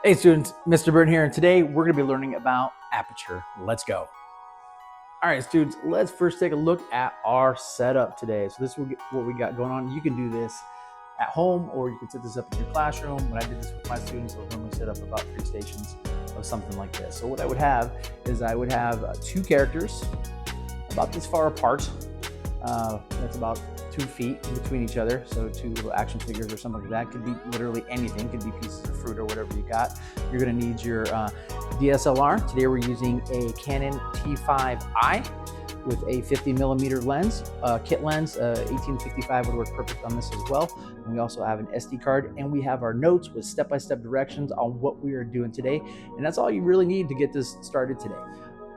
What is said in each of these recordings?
Hey students, Mr. Burton here, and today we're going to be learning about Aperture. Let's go. All right, students, let's first take a look at our setup today. So this is what we got going on. You can do this at home, or you can set this up in your classroom. When I did this with my students, I would normally set up about 3 stations of something like this. So what I would have is I would have 2 characters about this far apart. That's about 2 feet in between each other. So 2 little action figures or something like that. Could be literally anything. Could be pieces of fruit or whatever you got. You're going to need your DSLR. Today we're using a Canon T5i with a 50mm lens, kit lens. 1855 would work perfect on this as well. And we also have an SD card, and we have our notes with step-by-step directions on what we are doing today. And that's all you really need to get this started today.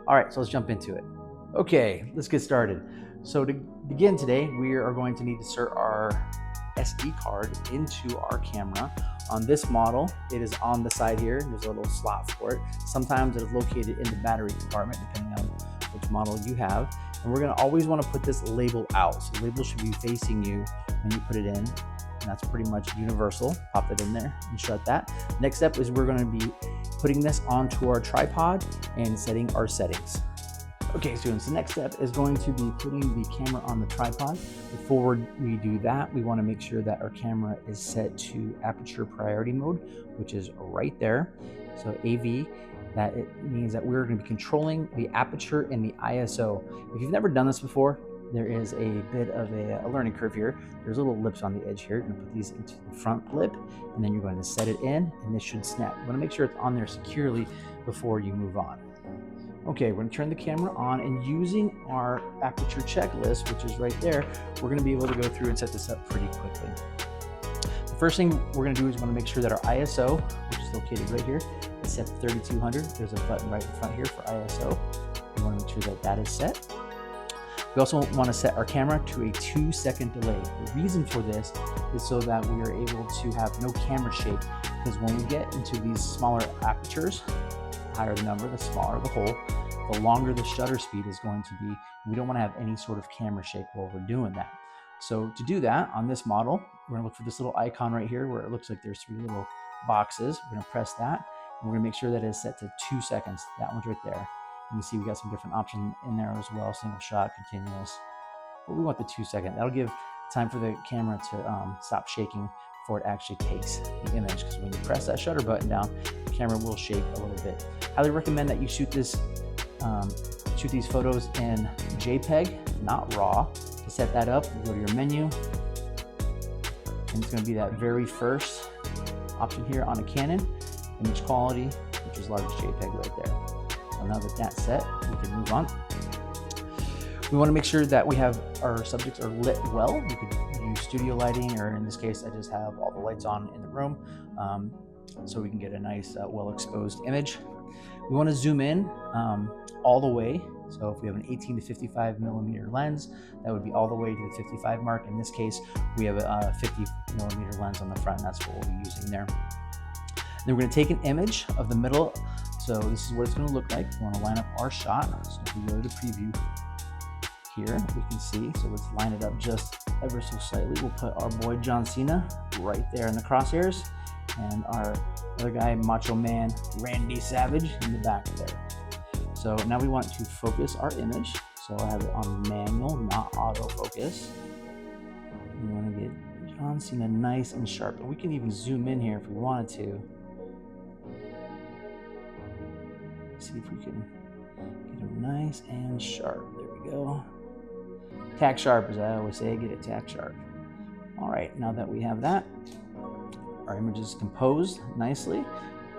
All right, so let's jump into it. Okay, let's get started. So to begin today, we are going to need to insert our SD card into our camera. On this model, it is on the side here. There's a little slot for it. Sometimes it is located in the battery compartment, depending on which model you have. And we're gonna always wanna put this label out. So the label should be facing you when you put it in. And that's pretty much universal. Pop it in there and shut that. Next step is we're gonna be putting this onto our tripod and setting our settings. Okay, students, the next step is going to be putting the camera on the tripod. Before we do that, we want to make sure that our camera is set to aperture priority mode, which is right there. So AV, that it means that we're going to be controlling the aperture and the ISO. If you've never done this before, there is a bit of a learning curve here. There's little lips on the edge here. You're going to put these into the front lip, and then you're going to set it in, and this should snap. You want to make sure it's on there securely before you move on. Okay, we're going to turn the camera on, and using our aperture checklist, which is right there, we're going to be able to go through and set this up pretty quickly. The first thing we're going to do is we want to make sure that our ISO, which is located right here, is set to 3200. There's a button right in front here for ISO. We want to make sure that that is set. We also want to set our camera to a 2-second delay. The reason for this is so that we are able to have no camera shake, because when we get into these smaller apertures, the higher the number, the smaller the hole, the longer the shutter speed is going to be. We don't want to have any sort of camera shake while we're doing that. So to do that, on this model, we're going to look for this little icon right here where it looks like there's 3 little boxes. We're going to press that, and we're going to make sure that it is set to 2 seconds. That one's right there. You can see we got some different options in there as well, single shot, continuous. But we want the 2-second. That'll give time for the camera to stop shaking before it actually takes the image, because when you press that shutter button down, the camera will shake a little bit. Highly recommend that you shoot these photos in JPEG, not RAW. To set that up, you go to your menu, and it's going to be that very first option here on a Canon, image quality, which is largest JPEG right there. So now that that's set, we can move on. We want to make sure that we have our subjects are lit well. You could use studio lighting, or in this case, I just have all the lights on in the room, so we can get a nice, well-exposed image. We want to zoom in all the way. So if we have an 18 to 55mm lens, that would be all the way to the 55 mark. In this case, we have a 50mm lens on the front, and that's what we'll be using there. Then we're going to take an image of the middle. So this is what it's going to look like. We want to line up our shot. So if we go to the preview here, we can see. So let's line it up just ever so slightly. We'll put our boy John Cena right there in the crosshairs, and our other guy, Macho Man Randy Savage, in the back there. So now we want to focus our image. So I have it on manual, not autofocus. We want to get John Cena nice and sharp. And we can even zoom in here if we wanted to. See if we can get him nice and sharp. There we go. Tack sharp, as I always say, get it tack sharp. All right, now that we have that, our image is composed nicely.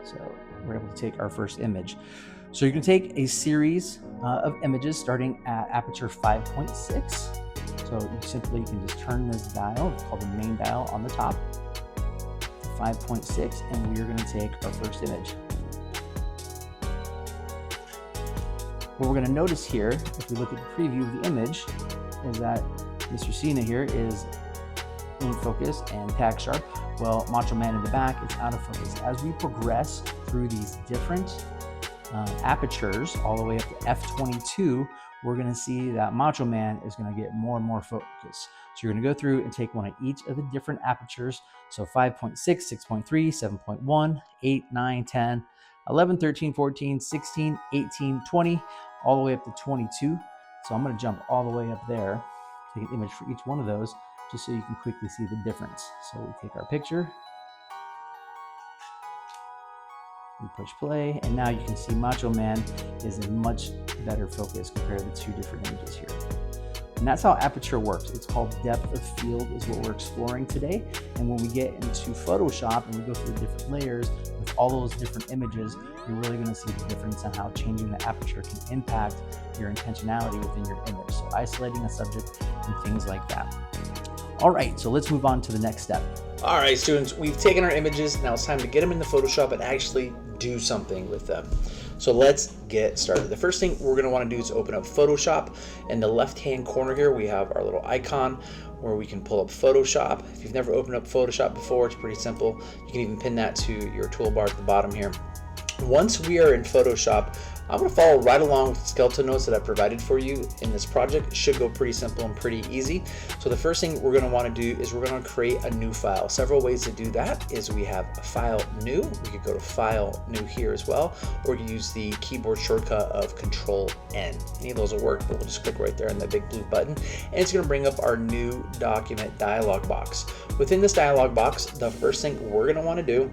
So we're able to take our first image. So you can take a series of images starting at aperture 5.6. So you can just turn this dial, it's called the main dial on the top, to 5.6, and we are going to take our first image. What we're going to notice here, if we look at the preview of the image, is that Mr. Cena here is in focus and tack sharp. Well, Macho Man in the back is out of focus. As we progress through these different apertures all the way up to f22, we're going to see that Macho Man is going to get more and more focus. So you're going to go through and take one of each of the different apertures. So 5.6, 6.3, 7.1, 8, 9, 10, 11, 13, 14, 16, 18, 20, all the way up to 22. So I'm going to jump all the way up there, take an image for each one of those, just so you can quickly see the difference. So we take our picture, we push play, and now you can see Macho Man is in much better focus compared to the two different images here. And that's how Aperture works. It's called depth of field is what we're exploring today. And when we get into Photoshop and we go through the different layers with all those different images, you're really going to see the difference on how changing the aperture can impact your intentionality within your image. So isolating a subject and things like that. All right, so let's move on to the next step. All right, students, we've taken our images. Now it's time to get them into Photoshop and actually do something with them. So let's get started. The first thing we're going to want to do is open up Photoshop. In the left-hand corner here, we have our little icon where we can pull up Photoshop. If you've never opened up Photoshop before, it's pretty simple. You can even pin that to your toolbar at the bottom here. Once we are in Photoshop, I'm going to follow right along with the skeleton notes that I provided for you in this project. It should go pretty simple and pretty easy. So the first thing we're going to want to do is we're going to create a new file. Several ways to do that is we have a file new. We could go to file new here as well, or you use the keyboard shortcut of Control N. Any of those will work, but we'll just click right there on that big blue button, and it's going to bring up our new document dialog box. Within this dialog box, the first thing we're going to want to do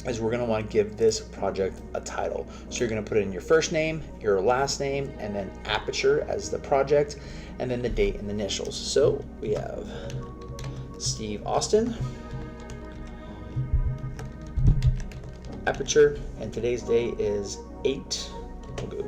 is we're going to want to give this project a title. So you're going to put in your first name, your last name, and then Aperture as the project, and then the date and the initials. So we have Steve Austin, Aperture, and today's day is 8, we'll go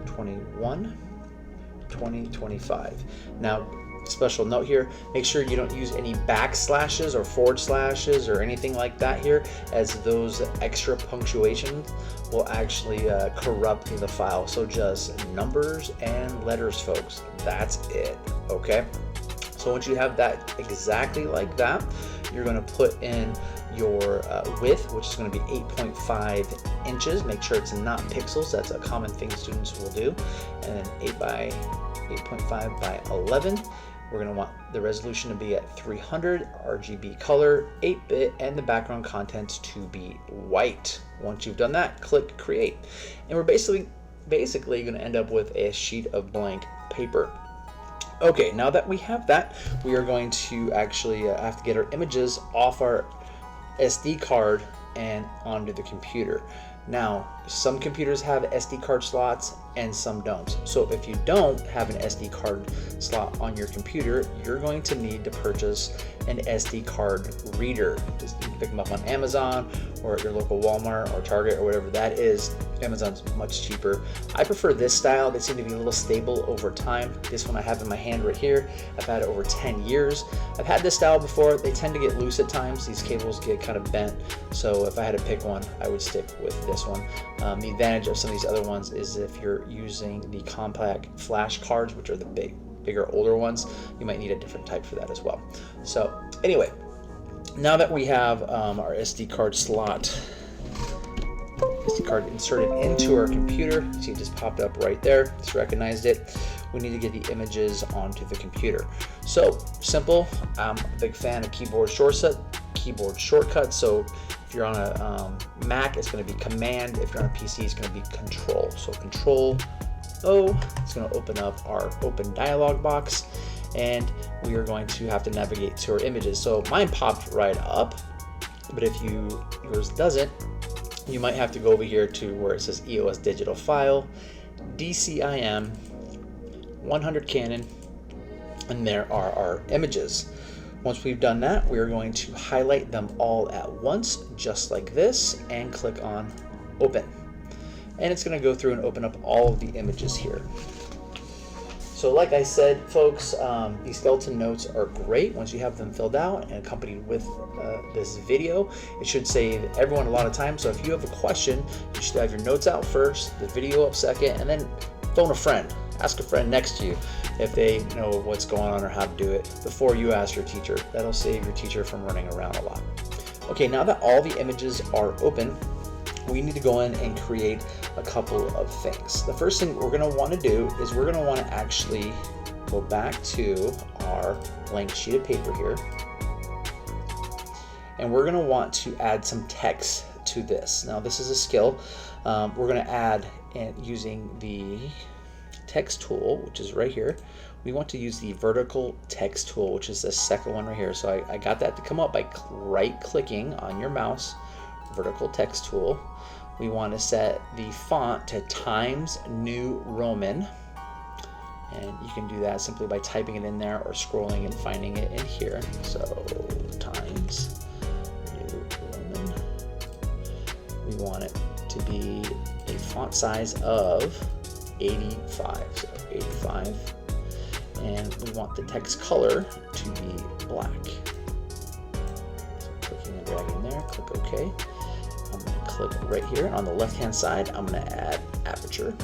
08/21/2025. Now, special note here, make sure you don't use any backslashes or forward slashes or anything like that here, as those extra punctuation will actually corrupt the file. So just numbers and letters, folks. That's it, okay? So once you have that exactly like that, you're going to put in your width, which is going to be 8.5 inches. Make sure it's not pixels. That's a common thing students will do. And then 8.5 by 11. We're going to want the resolution to be at 300, RGB color, 8-bit, and the background contents to be white. Once you've done that, click Create. And we're basically going to end up with a sheet of blank paper. Okay, now that we have that, we are going to actually have to get our images off our SD card and onto the computer. Now, some computers have SD card slots and some don't. So if you don't have an SD card slot on your computer, you're going to need to purchase an SD card reader. Just you can pick them up on Amazon or at your local Walmart or Target or whatever that is. Amazon's much cheaper. I prefer this style. They seem to be a little stable over time. This one I have in my hand right here, I've had it over 10 years. I've had this style before. They tend to get loose at times. These cables get kind of bent. So if I had to pick one, I would stick with this one. The advantage of some of these other ones is if you're using the compact flash cards, which are the bigger, older ones, you might need a different type for that as well. So anyway, now that we have our SD card inserted into our computer, see it just popped up right there, just recognized it. We need to get the images onto the computer. So simple. I'm a big fan of keyboard shortcuts. So if you're on a Mac, it's going to be Command. If you're on a PC, it's going to be Control. So Control O, it's going to open up our open dialog box, and we are going to have to navigate to our images. So mine popped right up, but if yours doesn't, you might have to go over here to where it says EOS Digital File, DCIM, 100 Canon, and there are our images. Once we've done that, we are going to highlight them all at once, just like this, and click on Open. And it's going to go through and open up all of the images here. So like I said, folks, these skeleton notes are great once you have them filled out and accompanied with this video. It should save everyone a lot of time. So if you have a question, you should have your notes out first, the video up second, and then phone a friend. Ask a friend next to you if they know what's going on or how to do it before you ask your teacher. That'll save your teacher from running around a lot. Okay, now that all the images are open, we need to go in and create a couple of things. The first thing we're going to want to do is we're going to want to actually go back to our blank sheet of paper here, and we're going to want to add some text to this. Now this is a skill. We're going to add, using the text tool, which is right here. We want to use the vertical text tool, which is the second one right here. So I got that to come up by right clicking on your mouse, vertical text tool. We want to set the font to Times New Roman, and you can do that simply by typing it in there or scrolling and finding it in here. So Times New Roman. We want it to be a font size of 85, so 85, and we want the text color to be black. So clicking and dragging there, click OK. I'm going to click right here on the left hand side. I'm going to add Aperture.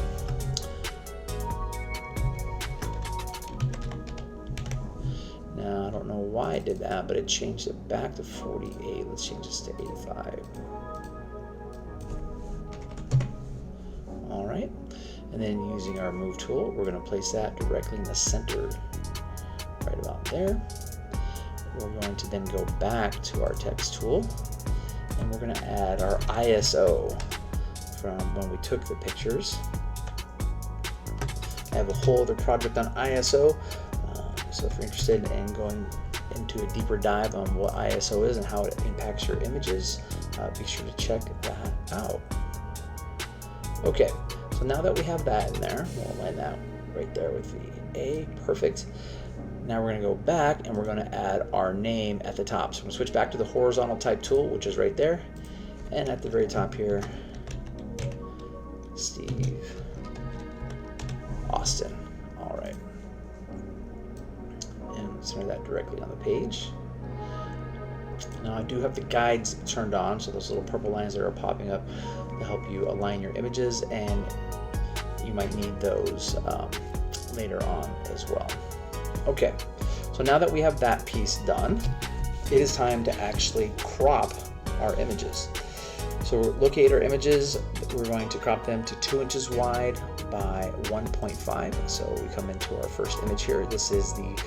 Now I don't know why I did that, but it changed it back to 48. Let's change this to 85. All right. And then using our move tool, we're going to place that directly in the center, right about there. We're going to then go back to our text tool, and we're going to add our ISO from when we took the pictures. I have a whole other project on ISO, so if you're interested in going into a deeper dive on what ISO is and how it impacts your images, be sure to check that out. Okay. So now that we have that in there, we'll align that right there with the A, perfect. Now we're going to go back and we're going to add our name at the top. So I'm going to switch back to the horizontal type tool, which is right there. And at the very top here, Steve Austin. All right. And center that directly on the page. Now I do have the guides turned on, so those little purple lines that are popping up to help you align your images, and you might need those later on as well. Okay, so now that we have that piece done, it is time to actually crop our images. So locate our images, we're going to crop them to 2 inches wide by 1.5. So we come into our first image here. This is the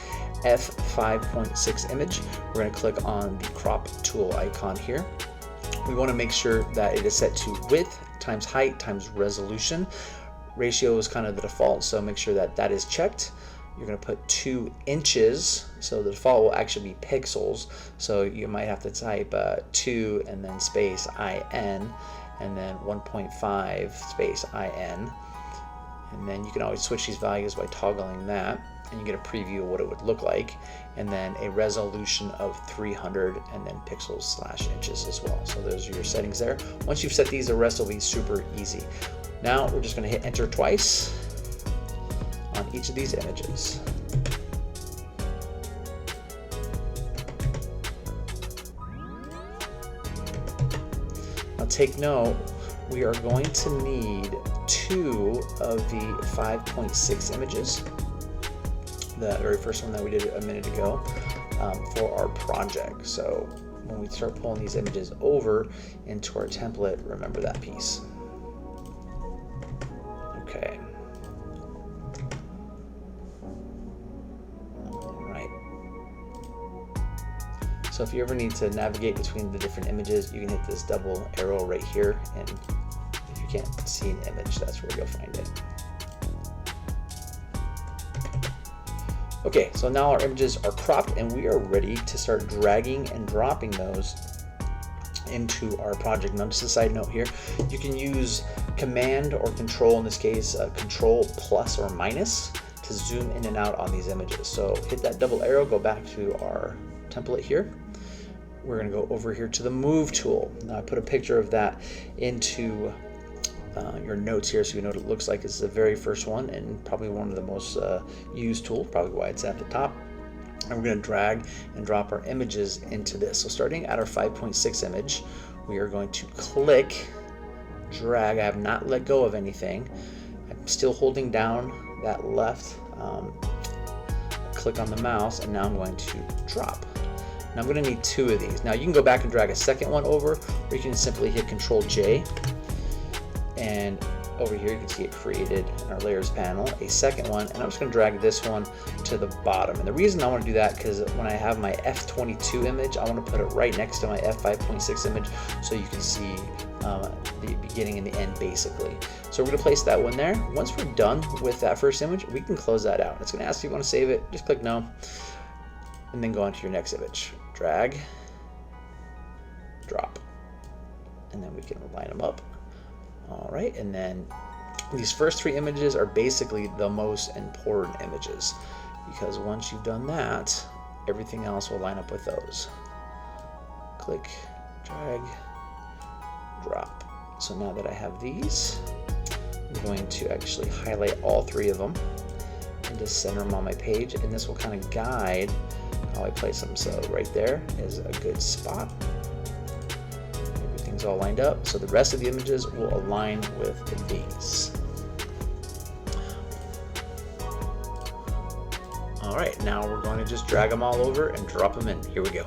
f5.6 image. We're going to click on the crop tool icon here. We want to make sure that it is set to width times height times resolution. Ratio is kind of the default, so make sure that that is checked. You're going to put 2 inches, so the default will actually be pixels, so you might have to type 2 and then space IN and then 1.5 space IN, and then you can always switch these values by toggling that, and you get a preview of what it would look like, and then a resolution of 300 and then pixels / inches as well. So those are your settings there. Once you've set these, the rest will be super easy. Now we're just going to hit enter twice on each of these images. Now take note, we are going to need 2 of the 5.6 images, the very first one that we did a minute ago, for our project. So when we start pulling these images over into our template, remember that piece. Okay. All right. So if you ever need to navigate between the different images, you can hit this double arrow right here, and if you can't see an image, that's where you'll find it. Okay, so now our images are cropped and we are ready to start dragging and dropping those into our project. Now just a side note here, you can use Command or Control, in this case Control plus or minus, to zoom in and out on these images. So hit that double arrow, go back to our template here. We're going to go over here to the Move tool. Now I put a picture of that into your notes here so you know what it looks like. It's the very first one and probably one of the most used tools, probably why it's at the top. And we're going to drag and drop our images into this. So starting at our 5.6 image, we are going to click, drag. I have not let go of anything. I'm still holding down that left click on the mouse, and now I'm going to drop. Now I'm going to need 2 of these. Now you can go back and drag a second one over, or you can simply hit Control J And over here you can see it created in our layers panel a second one, and I'm just going to drag this one to the bottom. And the reason I want to do that, because when I have my f22 image, I want to put it right next to my f5.6 image so you can see the beginning and the end basically. So we're going to place that one there. Once we're done with that first image, we can close that out. It's going to ask if you want to save it. Just click no, and then go on to your next image. Drag, drop, and then we can line them up. All right, and then these first three images are basically the most important images, because once you've done that, everything else will line up with those. Click, drag, drop. So now that I have these, I'm going to actually highlight all three of them and just center them on my page, and this will kind of guide how I place them. So right there is a good spot. All lined up, so the rest of the images will align with these. All right, now we're going to just drag them all over and drop them in. Here we go.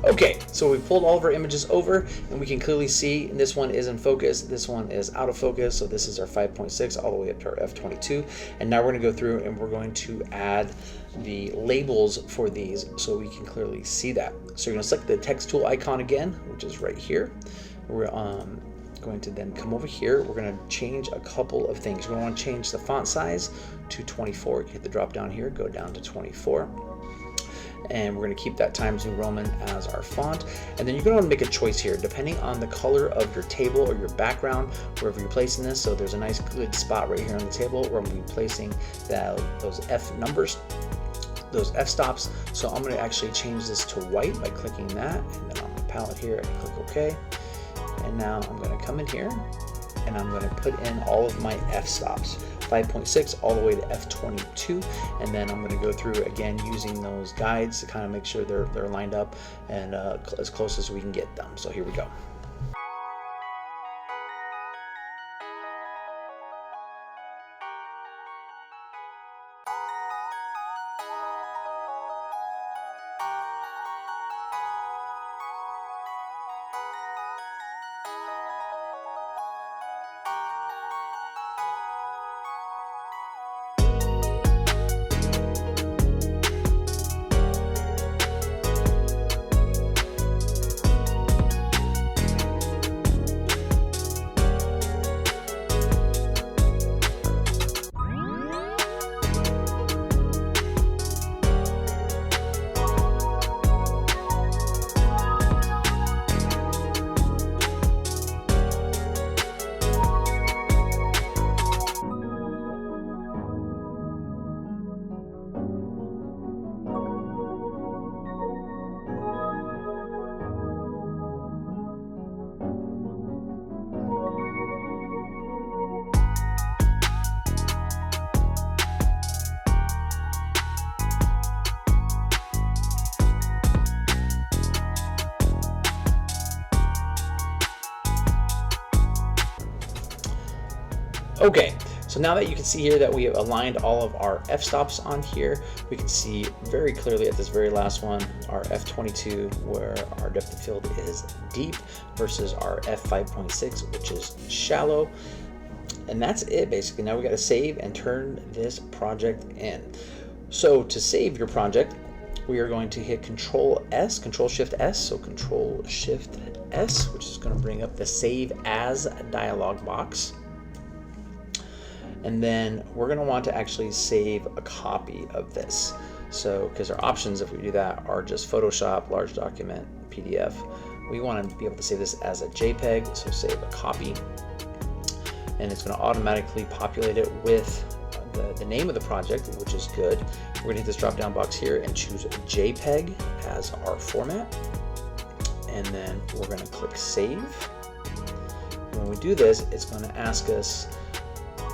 Okay, so we pulled all of our images over, and we can clearly see this one is in focus, this one is out of focus, so this is our 5.6 all the way up to our f22. And now we're going to go through and we're going to add the labels for these so we can clearly see that. So you're going to select the text tool icon again, which is right here. We're going to then come over here. We're going to change a couple of things. We're going to want to change the font size to 24. You hit the drop down here, go down to 24. And we're going to keep that Times New Roman as our font. And then you're going to want to make a choice here depending on the color of your table or your background, wherever you're placing this. So there's a nice good spot right here on the table where I'm going to be placing those F numbers, those F stops. So I'm going to actually change this to white by clicking that, and then on the palette here I can click OK. And now I'm going to come in here and I'm going to put in all of my F stops, 5.6 all the way to f22, and then I'm going to go through again using those guides to kind of make sure they're lined up and as close as we can get them. So here we go. Okay, so now that you can see here that we have aligned all of our f-stops on here, we can see very clearly at this very last one, our f22, where our depth of field is deep versus our f5.6, which is shallow. And that's it basically. Now we got to save and turn this project in. So to save your project, we are going to hit Control S, Control Shift S, so Control Shift S, which is going to bring up the Save As dialog box. And then we're going to want to actually save a copy of this. So, because our options, if we do that, are just Photoshop, large document, PDF. We want to be able to save this as a JPEG, so save a copy. and it's going to automatically populate it with the name of the project, which is good. We're going to hit this drop down box here and choose JPEG as our format, and then we're going to click save. When we do this, it's going to ask us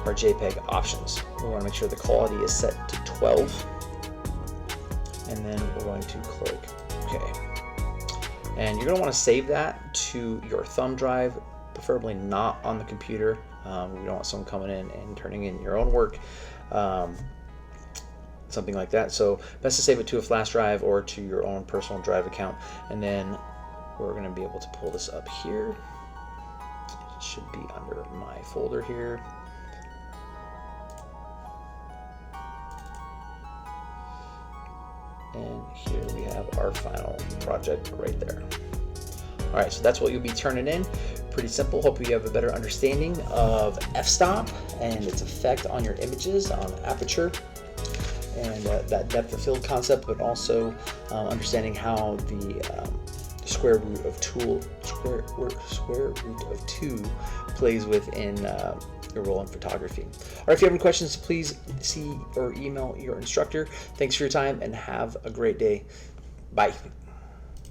our JPEG options. We want to make sure the quality is set to 12, and then we're going to click OK. And you're going to want to save that to your thumb drive, preferably not on the computer. We don't want someone coming in and turning in your own work, something like that. So best to save it to a flash drive or to your own personal drive account. And then we're going to be able to pull this up here. It should be under my folder here. And here we have our final project right there. All right, so that's what you'll be turning in. Pretty simple. Hope you have a better understanding of f-stop and its effect on your images on Aperture, and that depth of field concept, but also understanding how the square root of 2 plays within your role in photography. All right, if you have any questions, please see or email your instructor. Thanks for your time and have a great day. Bye.